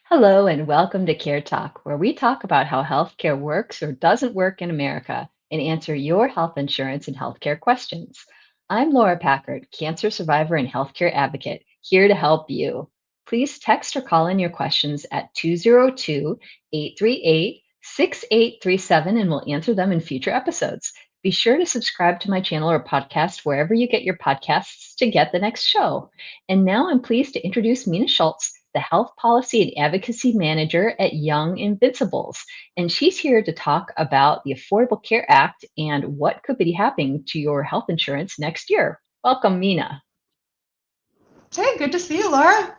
Hello, and welcome to Care Talk, where we talk about how healthcare works or doesn't work in America and answer your health insurance and healthcare questions. I'm Laura Packard, cancer survivor and healthcare advocate, here to help you. Please text or call in your questions at 202 838 6837, and we'll answer them in future episodes. Be sure to subscribe to my channel or podcast wherever you get your podcasts to get the next show. And now I'm pleased to introduce Mina Schultz, the Health Policy and Advocacy Manager at Young Invincibles. And she's here to talk about the Affordable Care Act and what could be happening to your health insurance next year. Welcome, Mina. Hey, good to see you, Laura.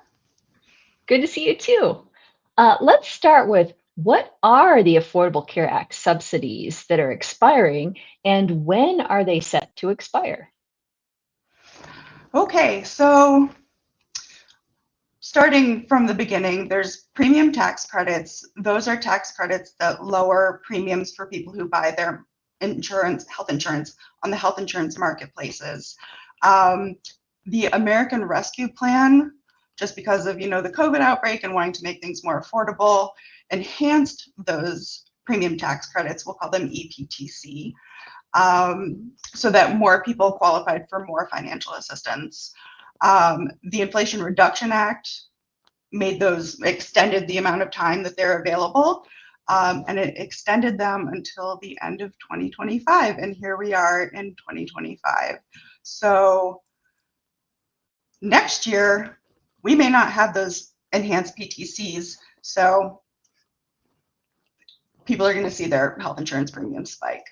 Good to see you too. Let's start with what are the Affordable Care Act subsidies that are expiring and when are they set to expire? Okay, so starting from the beginning, there's premium tax credits. Those are tax credits that lower premiums for people who buy their health insurance on the health insurance marketplaces. The American Rescue Plan, just because of the COVID outbreak and wanting to make things more affordable, enhanced those premium tax credits. We'll call them EPTC, so that more people qualified for more financial assistance. The Inflation Reduction Act extended the amount of time that they're available, and it extended them until the end of 2025, and here we are in 2025. So next year, we may not have those enhanced PTCs, so people are going to see their health insurance premiums spike.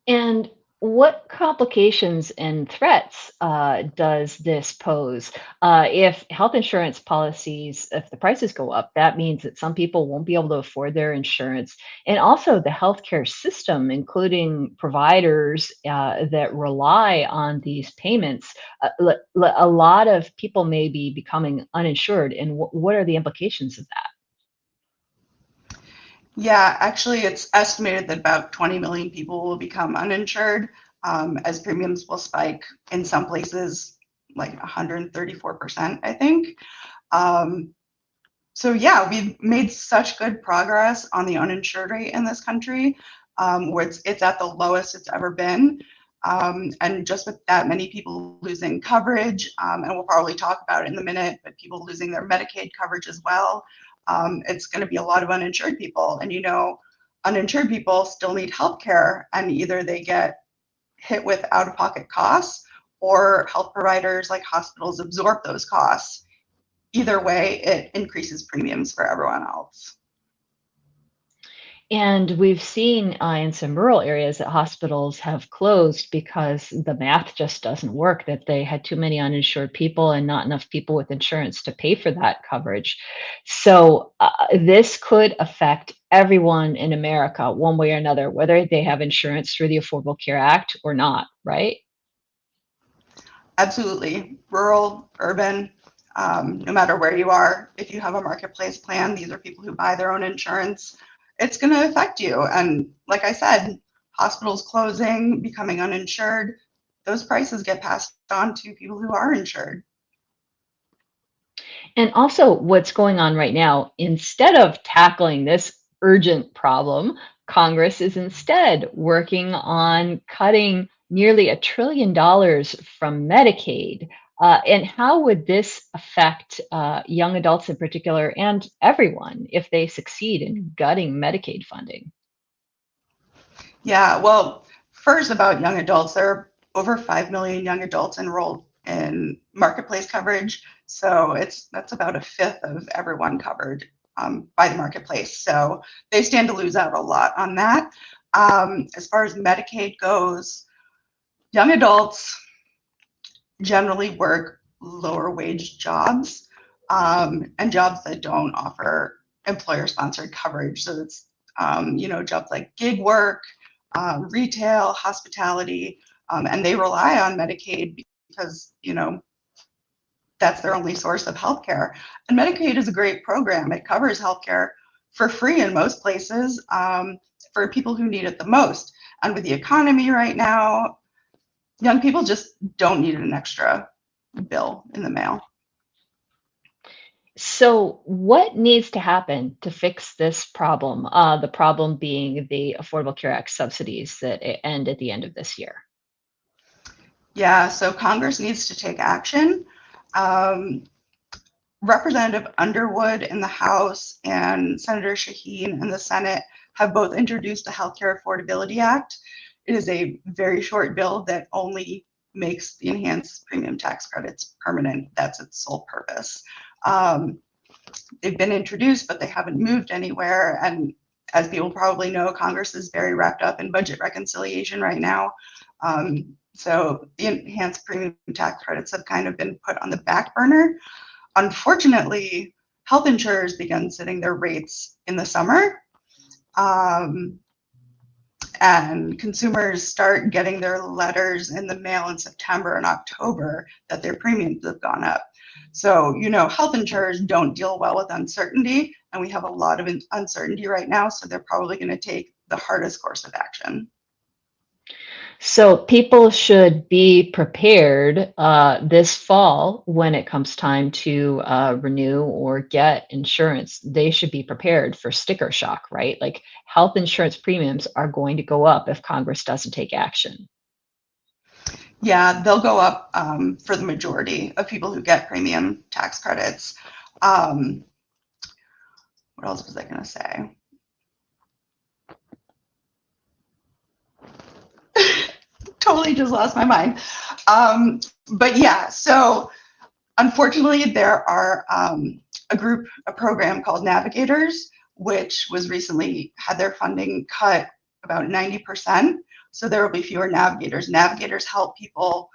And what complications and threats does this pose? If health insurance policies, if the prices go up, that means that some people won't be able to afford their insurance. And also the healthcare system, including providers that rely on these payments, a lot of people may be becoming uninsured. And what are the implications of that? Yeah, actually, it's estimated that about 20 million people will become uninsured, as premiums will spike in some places like 134%, I think. So yeah, we've made such good progress on the uninsured rate in this country, where it's at the lowest it's ever been. And just with that many people losing coverage, and we'll probably talk about it in a minute, but people losing their Medicaid coverage as well, it's going to be a lot of uninsured people. And uninsured people still need health care, and either they get hit with out-of-pocket costs or health providers like hospitals absorb those costs. Either way, it increases premiums for everyone else. And we've seen in some rural areas that hospitals have closed because the math just doesn't work, that they had too many uninsured people and not enough people with insurance to pay for that coverage. So this could affect everyone in America one way or another, whether they have insurance through the Affordable Care Act or not, right? Absolutely. Rural, urban, no matter where you are, if you have a marketplace plan, these are people who buy their own insurance. It's going to affect you. And like I said, hospitals closing, becoming uninsured, those prices get passed on to people who are insured. And also, what's going on right now, instead of tackling this urgent problem, Congress is instead working on cutting nearly $1 trillion from Medicaid. And how would this affect young adults in particular and everyone if they succeed in gutting Medicaid funding? Yeah, well, first about young adults, there are over 5 million young adults enrolled in marketplace coverage. So that's about a fifth of everyone covered by the marketplace. So they stand to lose out a lot on that. As far as Medicaid goes, young adults generally work lower wage jobs, and jobs that don't offer employer sponsored coverage. So it's jobs like gig work, retail, hospitality, and they rely on Medicaid because that's their only source of healthcare. And Medicaid is a great program. It covers healthcare for free in most places, for people who need it the most. And with the economy right now, young people just don't need an extra bill in the mail. So, what needs to happen to fix this problem? The problem being the Affordable Care Act subsidies that end at the end of this year. Yeah, so Congress needs to take action. Um, Representative Underwood in the House and Senator Shaheen in the Senate have both introduced the Healthcare Affordability Act. It is a very short bill that only makes the enhanced premium tax credits permanent. That's its sole purpose. Um, they've been introduced, but they haven't moved anywhere. And as people probably know, Congress is very wrapped up in budget reconciliation right now. So the enhanced premium tax credits have kind of been put on the back burner. Unfortunately, health insurers began setting their rates in the summer, and consumers start getting their letters in the mail in September and October that their premiums have gone up. So, health insurers don't deal well with uncertainty, and we have a lot of uncertainty right now, so they're probably going to take the hardest course of action. So people should be prepared this fall when it comes time to renew or get insurance. They should be prepared for sticker shock, right? Like health insurance premiums are going to go up if Congress doesn't take action. Yeah, they'll go up for the majority of people who get premium tax credits. What else was I going to say? Totally just lost my mind. But yeah, so unfortunately, there are a program called Navigators, which was recently had their funding cut about 90%. So there will be fewer navigators. Navigators help people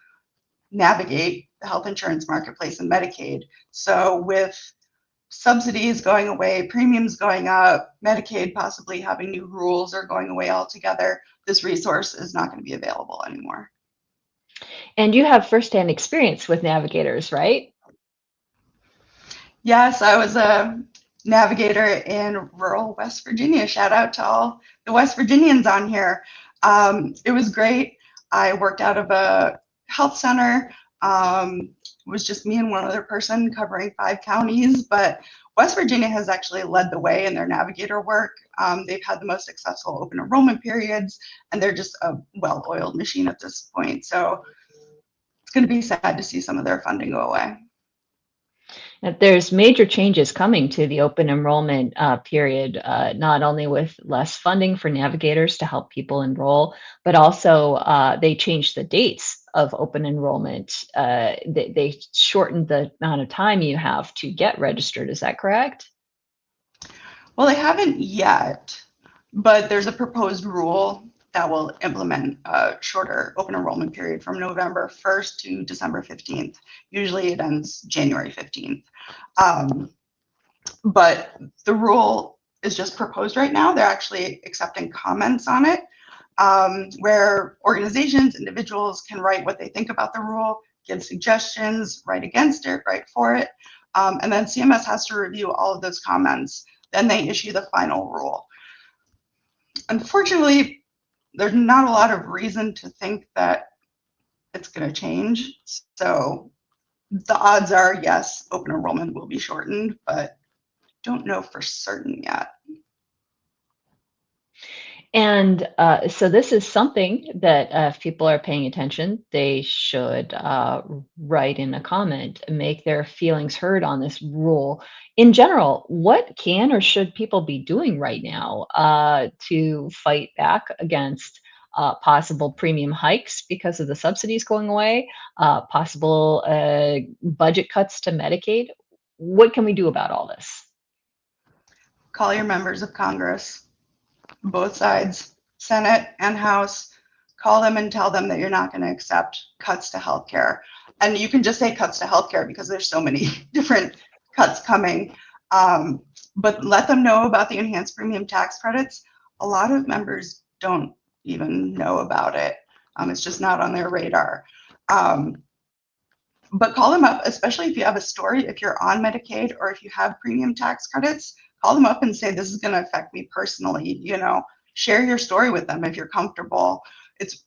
navigate the health insurance marketplace and Medicaid. So with subsidies going away, premiums going up, Medicaid possibly having new rules or going away altogether, this resource is not going to be available anymore. And you have firsthand experience with navigators, right? Yes, I was a navigator in rural West Virginia. Shout out to all the West Virginians on here. It was great. I worked out of a health center. It was just me and one other person covering 5 counties, but West Virginia has actually led the way in their navigator work. They've had the most successful open enrollment periods, and they're just a well-oiled machine at this point. So it's going to be sad to see some of their funding go away. There's major changes coming to the open enrollment period, not only with less funding for navigators to help people enroll, but also they changed the dates of open enrollment. They shortened the amount of time you have to get registered. Is that correct? Well, they haven't yet, but there's a proposed rule that will implement a shorter open enrollment period from November 1st to December 15th. Usually it ends January 15th. But the rule is just proposed right now. They're actually accepting comments on it, where organizations, individuals can write what they think about the rule, give suggestions, write against it, write for it. And then CMS has to review all of those comments. Then they issue the final rule. Unfortunately, there's not a lot of reason to think that it's going to change. So the odds are, yes, open enrollment will be shortened, but don't know for certain yet. And so this is something that if people are paying attention, they should write in a comment and make their feelings heard on this rule. In general, what can or should people be doing right now to fight back against possible premium hikes because of the subsidies going away, possible budget cuts to Medicaid? What can we do about all this? Call your members of Congress, both sides, Senate and House, call them and tell them that you're not going to accept cuts to healthcare. And you can just say cuts to healthcare because there's so many different cuts coming. But let them know about the enhanced premium tax credits. A lot of members don't even know about it. It's just not on their radar. But call them up, especially if you have a story, if you're on Medicaid or if you have premium tax credits, call them up and say, this is going to affect me personally. Share your story with them if you're comfortable. It's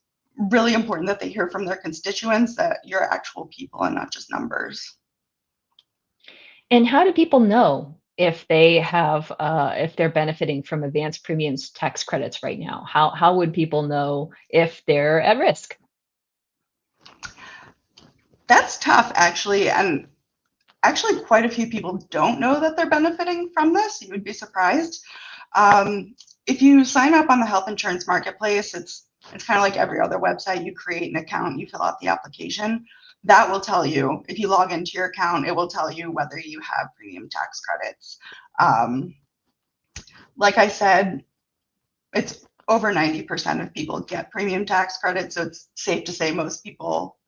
really important that they hear from their constituents that you're actual people and not just numbers. And how do people know if if they're benefiting from advanced premiums tax credits right now? How would people know if they're at risk? That's tough, actually. And actually, quite a few people don't know that they're benefiting from this. You would be surprised. If you sign up on the health insurance marketplace, it's kind of like every other website. You create an account, you fill out the application. That will tell you, if you log into your account, it will tell you whether you have premium tax credits. Um, like I said, it's over 90% of people get premium tax credits, so it's safe to say most people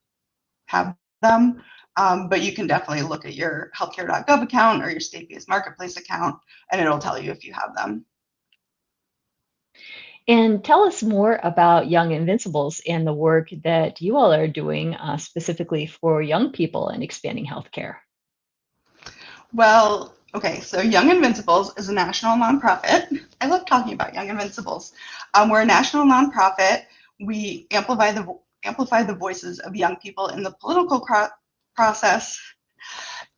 have them. But you can definitely look at your healthcare.gov account or your state-based marketplace account, and it'll tell you if you have them. And tell us more about Young Invincibles and the work that you all are doing specifically for young people and expanding healthcare. Well, okay, so Young Invincibles is a national nonprofit. I love talking about Young Invincibles. We're a national nonprofit. We amplify the voices of young people in the political process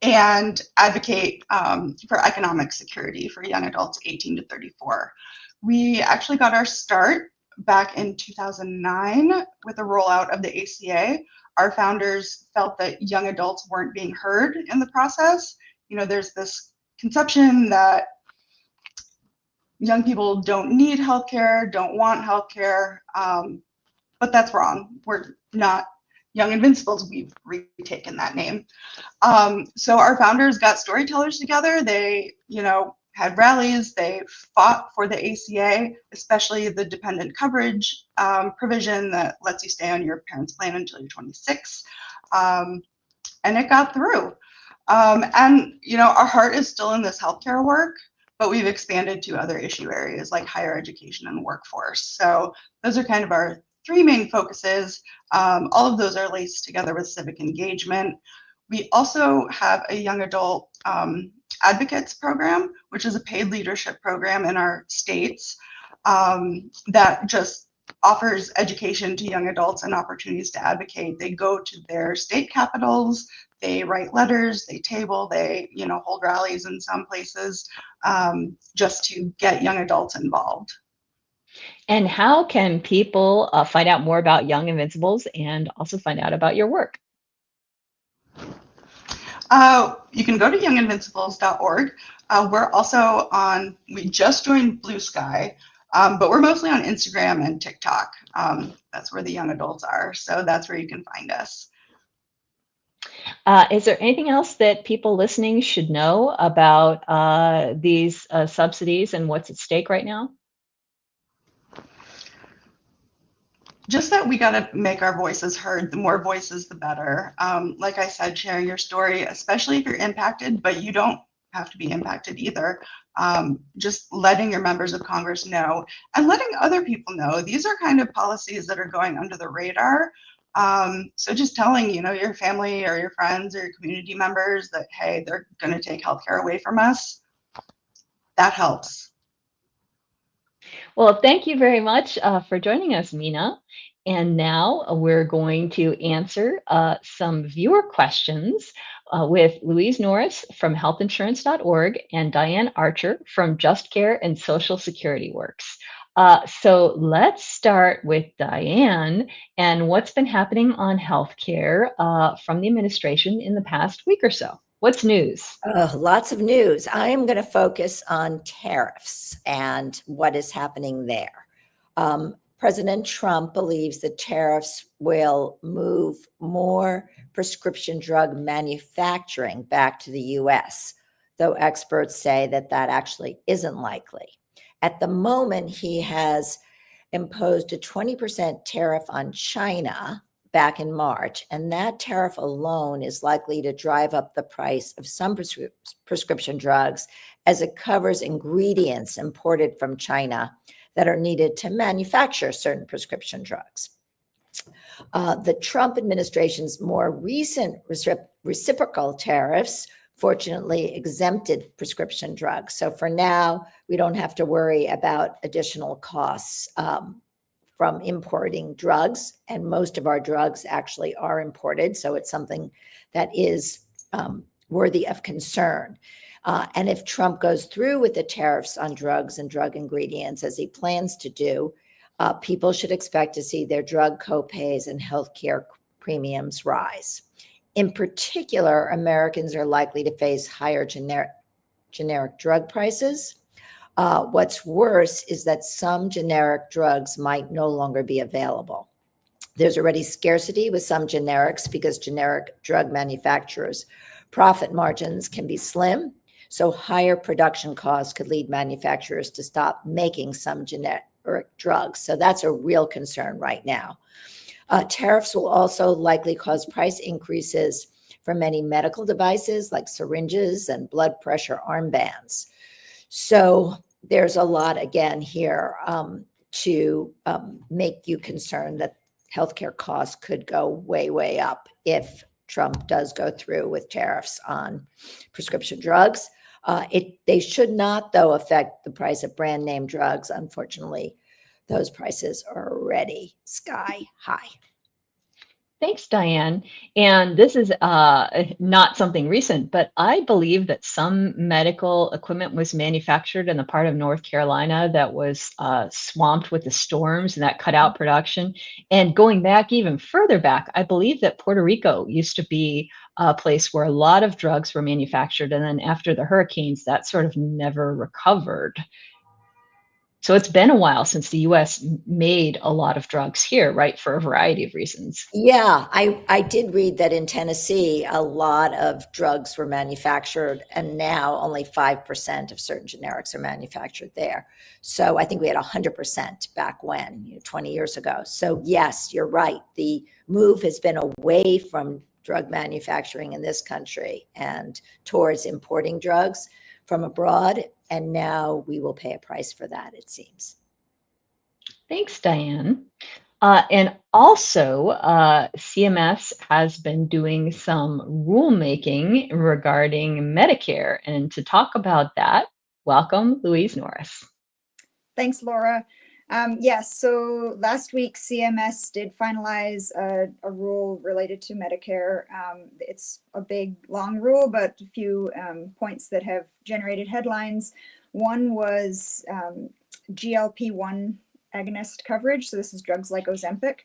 and advocate for economic security for young adults 18 to 34. We actually got our start back in 2009 with the rollout of the ACA. Our founders felt that young adults weren't being heard in the process. You know, there's this conception that young people don't need healthcare, don't want healthcare, but that's wrong. We're not Young Invincibles. We've retaken that name. So our founders got storytellers together. They, had rallies. They fought for the ACA, especially the dependent coverage provision that lets you stay on your parents' plan until you're 26. And it got through. Our heart is still in this healthcare work, but we've expanded to other issue areas like higher education and workforce. So those are kind of our three main focuses. All of those are laced together with civic engagement. We also have a young adult advocates program, which is a paid leadership program in our states that just offers education to young adults and opportunities to advocate. They go to their state capitals, they write letters, they table, they hold rallies in some places just to get young adults involved. And how can people find out more about Young Invincibles and also find out about your work? You can go to younginvincibles.org. We just joined Blue Sky, but we're mostly on Instagram and TikTok. That's where the young adults are. So that's where you can find us. Is there anything else that people listening should know about these subsidies and what's at stake right now? Just that we got to make our voices heard. The more voices, the better. Like I said, sharing your story, especially if you're impacted, but you don't have to be impacted either. Just letting your members of Congress know and letting other people know. These are kind of policies that are going under the radar. So just telling, your family or your friends or your community members that, hey, they're going to take healthcare away from us. That helps. Well, thank you very much for joining us, Mina. And now we're going to answer some viewer questions with Louise Norris from healthinsurance.org and Diane Archer from Just Care and Social Security Works. So let's start with Diane and what's been happening on healthcare from the administration in the past week or so. What's news? Lots of news. I am going to focus on tariffs and what is happening there. President Trump believes that tariffs will move more prescription drug manufacturing back to the U.S., though experts say that that actually isn't likely. At the moment, he has imposed a 20% tariff on China back in March, and that tariff alone is likely to drive up the price of some prescription drugs as it covers ingredients imported from China that are needed to manufacture certain prescription drugs. The Trump administration's more recent reciprocal tariffs fortunately exempted prescription drugs. So for now, we don't have to worry about additional costs from importing drugs, and most of our drugs actually are imported. So it's something that is worthy of concern. And if Trump goes through with the tariffs on drugs and drug ingredients, as he plans to do, people should expect to see their drug copays and healthcare premiums rise. In particular, Americans are likely to face higher generic drug prices. What's worse is that some generic drugs might no longer be available. There's already scarcity with some generics because generic drug manufacturers' profit margins can be slim. So higher production costs could lead manufacturers to stop making some generic drugs. So that's a real concern right now. Tariffs will also likely cause price increases for many medical devices like syringes and blood pressure armbands. So there's a lot, again, here to make you concerned that healthcare costs could go way, way up if Trump does go through with tariffs on prescription drugs. They should not, though, affect the price of brand name drugs. Unfortunately, those prices are already sky high. Thanks, Diane. And this is not something recent, but I believe that some medical equipment was manufactured in the part of North Carolina that was swamped with the storms, and that cut out production. And going back even further back, I believe that Puerto Rico used to be a place where a lot of drugs were manufactured. And then after the hurricanes, that sort of never recovered. So it's been a while since the US made a lot of drugs here, right, for a variety of reasons. Yeah, I did read that in Tennessee, a lot of drugs were manufactured, and now only 5% of certain generics are manufactured there. So I think we had 100% back when, 20 years ago. So yes, you're right. The move has been away from drug manufacturing in this country and towards importing drugs from abroad. And now we will pay a price for that, it seems. Thanks, Diane. And also, CMS has been doing some rulemaking regarding Medicare. And to talk about that, welcome Louise Norris. Thanks, Laura. Yes, so last week CMS did finalize a rule related to Medicare. It's a big, long rule, but a few points that have generated headlines. One was GLP-1 agonist coverage. So this is drugs like Ozempic.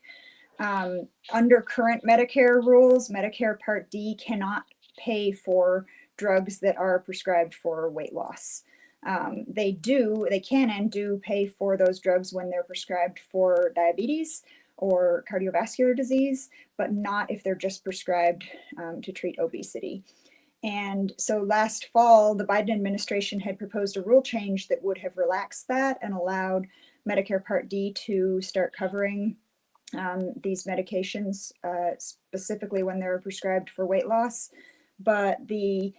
Under current Medicare rules, Medicare Part D cannot pay for drugs that are prescribed for weight loss. They can and do pay for those drugs when they're prescribed for diabetes or cardiovascular disease, but not if they're just prescribed to treat obesity. And so last fall, the Biden administration had proposed a rule change that would have relaxed that and allowed Medicare Part D to start covering these medications, specifically when they're prescribed for weight loss. But the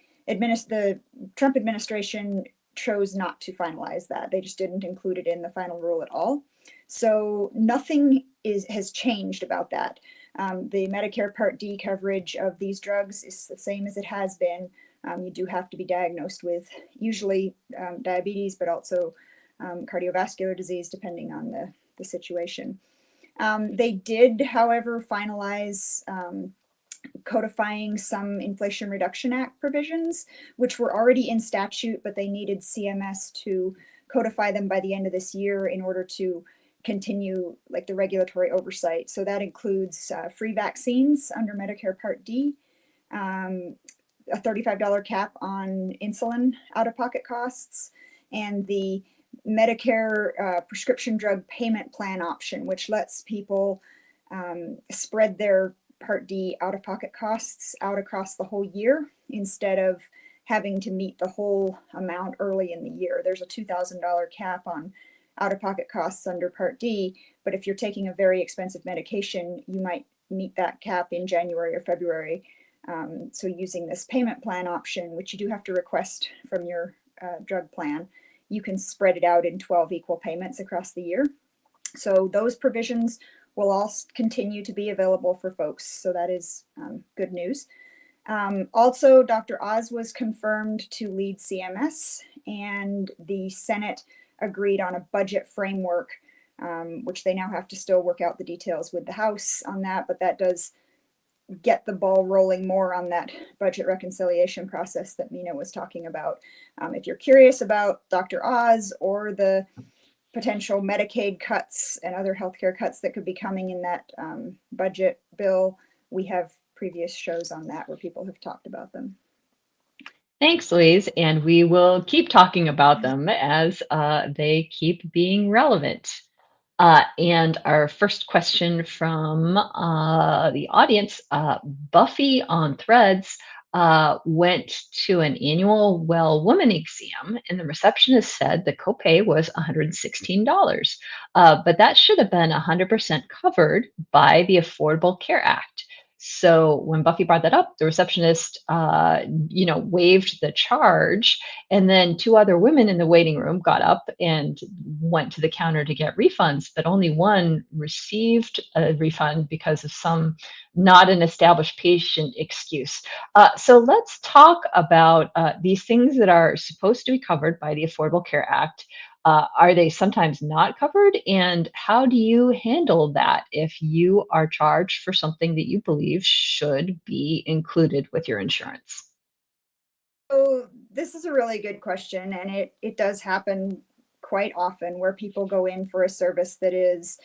Trump administration chose not to finalize that. They just didn't include it in the final rule at all. So nothing has changed about that. The Medicare Part D coverage of these drugs is the same as it has been. You do have to be diagnosed with usually diabetes, but also cardiovascular disease, depending on the situation. They did, however, finalize codifying some Inflation Reduction Act provisions, which were already in statute, but they needed CMS to codify them by the end of this year in order to continue like the regulatory oversight. So that includes free vaccines under Medicare Part D, a $35 cap on insulin out-of-pocket costs, and the Medicare prescription drug payment plan option, which lets people spread their Part D out-of-pocket costs out across the whole year instead of having to meet the whole amount early in the year. There's a $2,000 cap on out-of-pocket costs under Part D, but if you're taking a very expensive medication, you might meet that cap in January or February. So using this payment plan option, which you do have to request from your drug plan, you can spread it out in 12 equal payments across the year. So those provisions will all continue to be available for folks. So that is good news. Also, Dr. Oz was confirmed to lead CMS, and the Senate agreed on a budget framework, which they now have to still work out the details with the House on that, but that does get the ball rolling more on that budget reconciliation process that Mina was talking about. If you're curious about Dr. Oz or the potential Medicaid cuts and other healthcare cuts that could be coming in that budget bill, we have previous shows on that where people have talked about them. Thanks, Louise. And we will keep talking about them as they keep being relevant. And our first question from the audience, Buffy on Threads, went to an annual Well Woman exam, and the receptionist said the copay was $116, but that should have been 100% covered by the Affordable Care Act. So when Buffy brought that up, the receptionist, waived the charge, and then two other women in the waiting room got up and went to the counter to get refunds, but only one received a refund because of some not an established patient excuse. So let's talk about these things that are supposed to be covered by the Affordable Care Act. Are they sometimes not covered? And how do you handle that if you are charged for something that you believe should be included with your insurance? So this is a really good question, and it does happen quite often where people go in for a service that is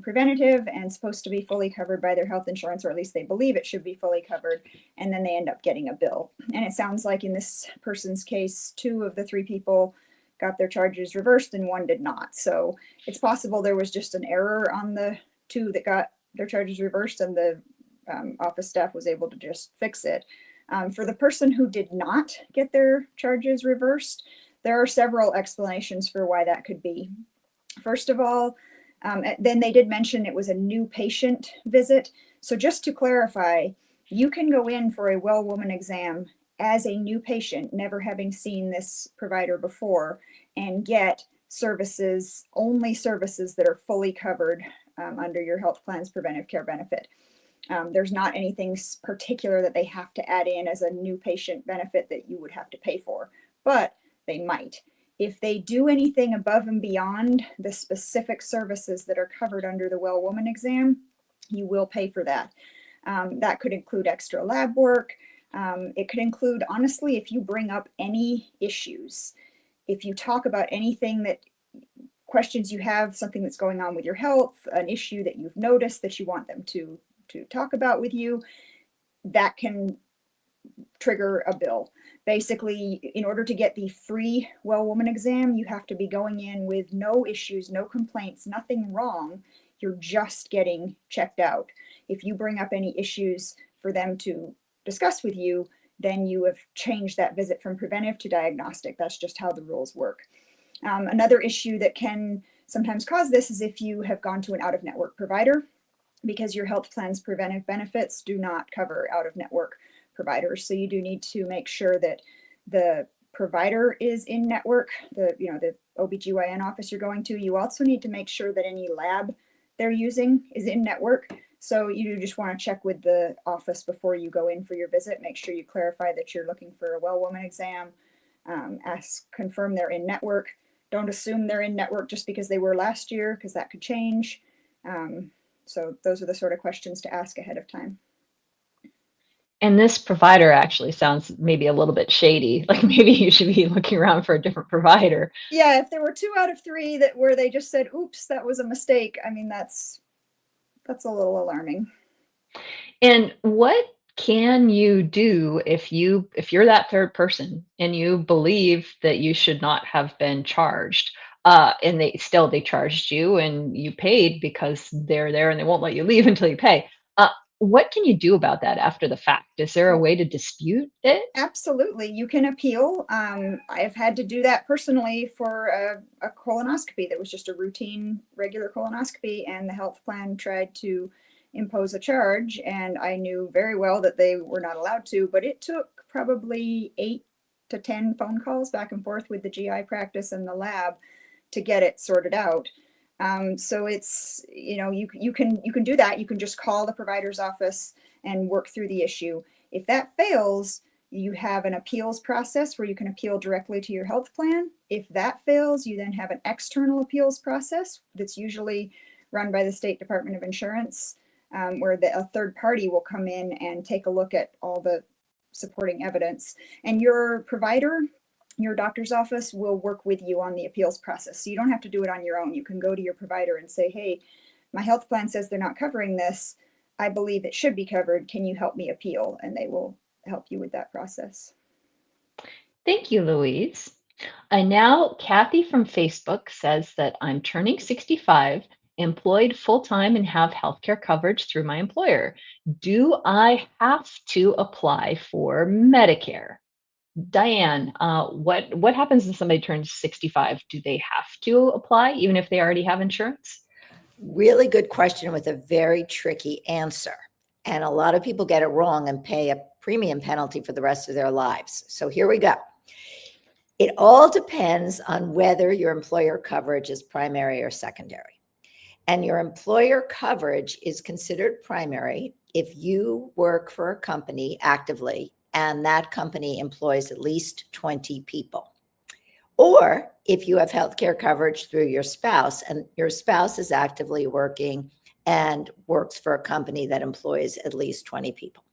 preventative and supposed to be fully covered by their health insurance, or at least they believe it should be fully covered, and then they end up getting a bill. And it sounds like in this person's case, 2 of the 3 people got their charges reversed and 1 did not. So it's possible there was just an error on the 2 that got their charges reversed, and the office staff was able to just fix it. For the person who did not get their charges reversed, there are several explanations for why that could be. First of all, then they did mention it was a new patient visit. So just to clarify, you can go in for a Well Woman exam as a new patient, never having seen this provider before, and get services, only services that are fully covered under your health plan's preventive care benefit. There's not anything particular that they have to add in as a new patient benefit that you would have to pay for, but they might. If they do anything above and beyond the specific services that are covered under the Well Woman exam, you will pay for that. That could include extra lab work. It could include, honestly, if you bring up any issues, if you talk about anything that questions you have, something that's going on with your health, an issue that you've noticed that you want them to talk about with you, that can trigger a bill. Basically, in order to get the free Well Woman exam, you have to be going in with no issues, no complaints, nothing wrong. You're just getting checked out. If you bring up any issues for them to discuss with you, then you have changed that visit from preventive to diagnostic. That's just how the rules work. Another issue that can sometimes cause this is if you have gone to an out-of-network provider, because your health plan's preventive benefits do not cover out-of-network providers. So you do need to make sure that the provider is in network, the OBGYN office you're going to. You also need to make sure that any lab they're using is in network. So you just want to check with the office before you go in for your visit. Make sure you clarify that you're looking for a Well Woman exam. Confirm they're in network. Don't assume they're in network just because they were last year, because that could change. So those are the sort of questions to ask ahead of time. And this provider actually sounds maybe a little bit shady. Like maybe you should be looking around for a different provider. Yeah, if there were 2 out of 3 where they just said, oops, that was a mistake, I mean, that's a little alarming. And what can you do if you're that third person and you believe that you should not have been charged, and they charged you and you paid because they're there and they won't let you leave until you pay? What can you do about that after the fact? Is there a way to dispute it? Absolutely. You can appeal. I've had to do that personally for a colonoscopy that was just a routine, regular colonoscopy, and the health plan tried to impose a charge, and I knew very well that they were not allowed to, but it took probably 8 to 10 phone calls back and forth with the GI practice and the lab to get it sorted out. So it's, you can do that. You can just call the provider's office and work through the issue. If that fails, you have an appeals process where you can appeal directly to your health plan. If that fails, you then have an external appeals process that's usually run by the State Department of Insurance. where a third party will come in and take a look at all the supporting evidence. And your provider, your doctor's office, will work with you on the appeals process. So you don't have to do it on your own. You can go to your provider and say, hey, my health plan says they're not covering this. I believe it should be covered. Can you help me appeal? And they will help you with that process. Thank you, Louise. And now Kathy from Facebook says that I'm turning 65, employed full-time, and have healthcare coverage through my employer. Do I have to apply for Medicare? Diane, what happens when somebody turns 65? Do they have to apply even if they already have insurance? Really good question with a very tricky answer. And a lot of people get it wrong and pay a premium penalty for the rest of their lives. So here we go. It all depends on whether your employer coverage is primary or secondary. And your employer coverage is considered primary if you work for a company actively and that company employs at least 20 people. Or if you have healthcare coverage through your spouse and your spouse is actively working and works for a company that employs at least 20 people.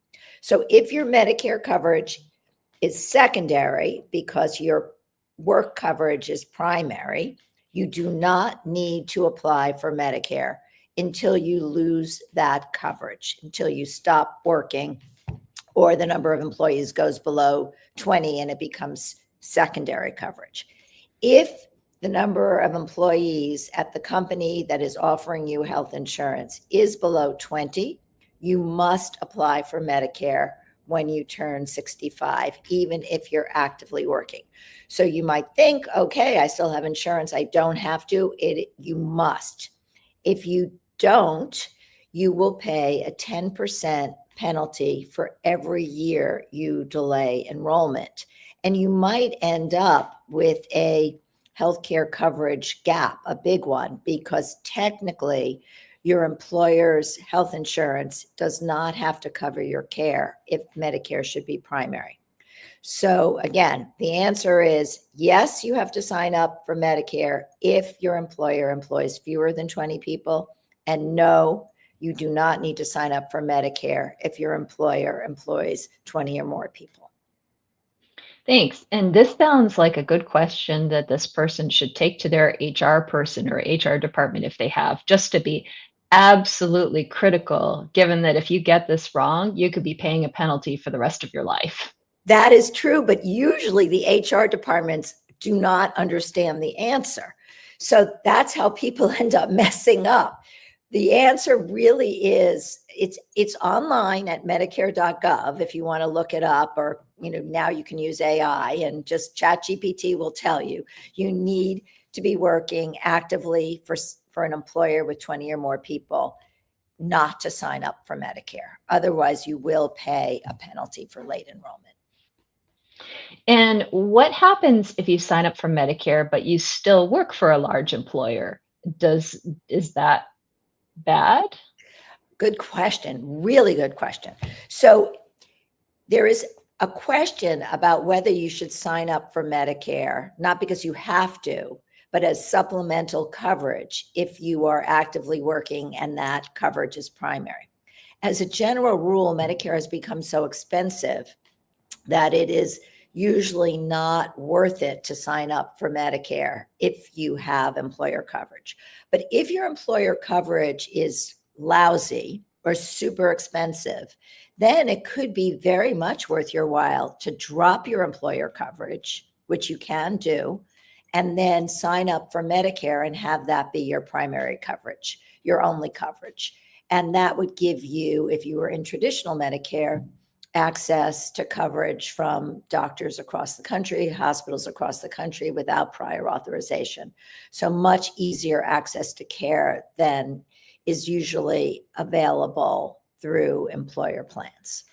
So if your Medicare coverage is secondary because your work coverage is primary, you do not need to apply for Medicare until you lose that coverage, until you stop working or the number of employees goes below 20 and it becomes secondary coverage. If the number of employees at the company that is offering you health insurance is below 20, you must apply for Medicare when you turn 65, even if you're actively working. So you might think, okay, I still have insurance, I don't have to. You must. If you don't, you will pay a 10% penalty for every year you delay enrollment. And you might end up with a healthcare coverage gap, a big one, because technically your employer's health insurance does not have to cover your care if Medicare should be primary. So again, the answer is yes, you have to sign up for Medicare if your employer employs fewer than 20 people, and no, you do not need to sign up for Medicare if your employer employs 20 or more people. Thanks. And this sounds like a good question that this person should take to their HR person or HR department if they have, just to be absolutely critical, given that if you get this wrong, you could be paying a penalty for the rest of your life. That is true, but usually the HR departments do not understand the answer. So that's how people end up messing up. The answer really is it's online at medicare.gov if you want to look it up, or now you can use AI and just ChatGPT will tell you. You need to be working actively for an employer with 20 or more people not to sign up for Medicare. Otherwise, you will pay a penalty for late enrollment. And what happens if you sign up for Medicare, but you still work for a large employer? Is that bad? Good question. Really good question. So there is a question about whether you should sign up for Medicare, not because you have to, but as supplemental coverage if you are actively working and that coverage is primary. As a general rule, Medicare has become so expensive that it is usually not worth it to sign up for Medicare if you have employer coverage. But if your employer coverage is lousy or super expensive, then it could be very much worth your while to drop your employer coverage, which you can do, and then sign up for Medicare and have that be your primary coverage, your only coverage. And that would give you, if you were in traditional Medicare, access to coverage from doctors across the country, hospitals across the country without prior authorization. So much easier access to care than is usually available through employer plans.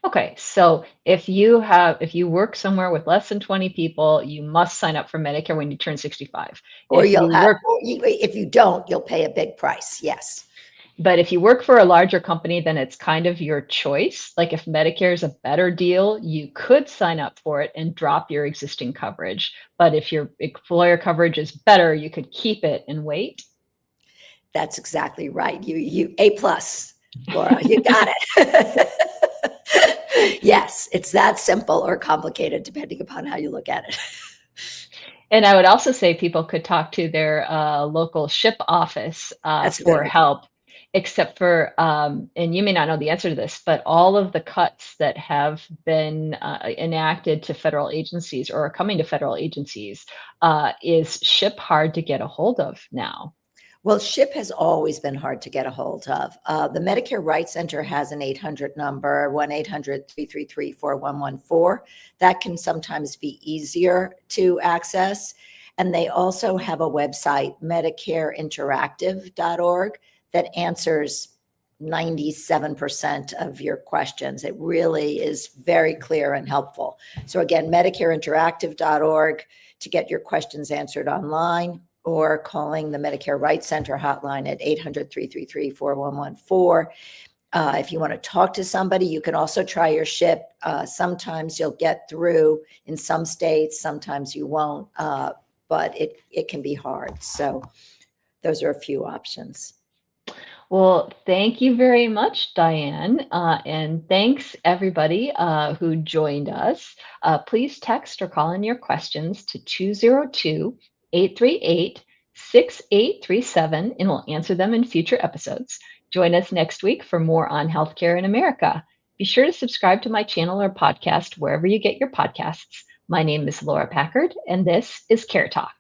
Okay, so if you work somewhere with less than 20 people, you must sign up for Medicare when you turn 65. Or if you don't, you'll pay a big price. Yes. But if you work for a larger company, then it's kind of your choice. Like if Medicare is a better deal, you could sign up for it and drop your existing coverage. But if your employer coverage is better, you could keep it and wait. That's exactly right. You A+, Laura, you got it. Yes, it's that simple or complicated, depending upon how you look at it. And I would also say people could talk to their local SHIP office That's a good for idea. help, except for, and you may not know the answer to this, but all of the cuts that have been enacted to federal agencies or are coming to federal agencies, is SHIP hard to get a hold of now? Well, SHIP has always been hard to get a hold of. The Medicare Rights Center has an 800 number, 1-800-333-4114. That can sometimes be easier to access. And they also have a website, medicareinteractive.org, that answers 97% of your questions. It really is very clear and helpful. So again, medicareinteractive.org to get your questions answered online, or calling the Medicare Rights Center hotline at 800-333-4114. If you want to talk to somebody, you can also try your SHIP. Sometimes you'll get through in some states, sometimes you won't, but it can be hard. So those are a few options. Well, thank you very much, Diane. And thanks everybody who joined us. Please text or call in your questions to 202-838-6837, and we'll answer them in future episodes. Join us next week for more on healthcare in America. Be sure to subscribe to my channel or podcast wherever you get your podcasts. My name is Laura Packard, and this is Care Talk.